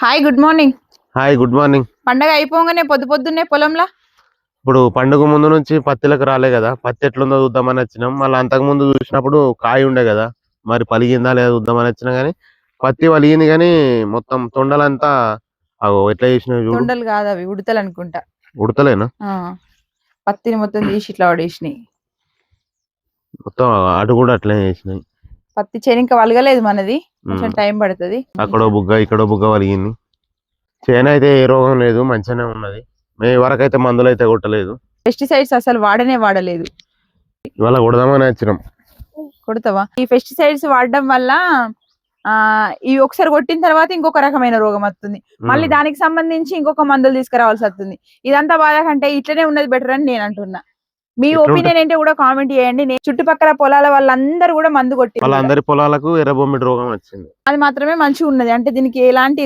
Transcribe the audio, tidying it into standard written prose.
Hi good morning. Hi good morning. పండగ అయిపోగానే పొద్దున్నే పొలంలా ఇప్పుడు పండుగ ముందు నుంచి పత్తిలకు రాలే కదా, పత్తి ఎట్లుందో చూద్దామని వచ్చినాం. మళ్ళీ అంతకు ముందు చూసినప్పుడు కాయ ఉండే కదా, మరి పలిగిందా లేదా చూద్దామని వచ్చినా కానీ పత్తి పలిగింది కానీ మొత్తం తొండలంతా ఎట్లా చేసినావు చూడు. తొండలు కాదు అవి ఉడతలు అనుకుంటా. ఉడతలేనా? పత్తిని మొత్తం తీసి ఇట్లా పడేసినాయి. మొత్తం అటు కూడా అట్లే చేసినాయి. పత్తి చేను ఇంకా వలగలేదు, మనది కొంచెం టైం పడుతుంది. అక్కడో బుగ్గ ఇక్కడో బుగ్గ పలిగింది. చేను అయితే ఏ రోగం లేదు, మంచిగానే ఉన్నది. మే వరకు అయితే మందులు అయితే కొట్టలేదు, పెస్టిసైడ్స్ అసలు వాడలేదు. ఇవాళ కొడదామని వచ్చినాం. కొడతావా? ఈ పెస్టిసైడ్స్ వాడడం వల్ల ఇవి ఒకసారి కొట్టిన తర్వాత ఇంకొక రకమైన రోగం వస్తుంది, మళ్ళీ దానికి సంబంధించి ఇంకొక మందులు తీసుకురావాల్సి వస్తుంది. ఇదంతా బాధ కంటే ఇట్లనే ఉన్నది బెటర్ అని నేను అంటున్నా. మీ ఒపీనియన్ ఏంటో కూడా కామెంట్ చేయండి. చుట్టుపక్కల పొలాల వాళ్ళందరూ కూడా మందు కొట్టి వాళ్ళందరి పొలాలకు ఎర్రబొమ్మిడి రోగం వచ్చింది. అది మాత్రమే మంచిగా ఉన్నది, అంటే దీనికి ఎలాంటి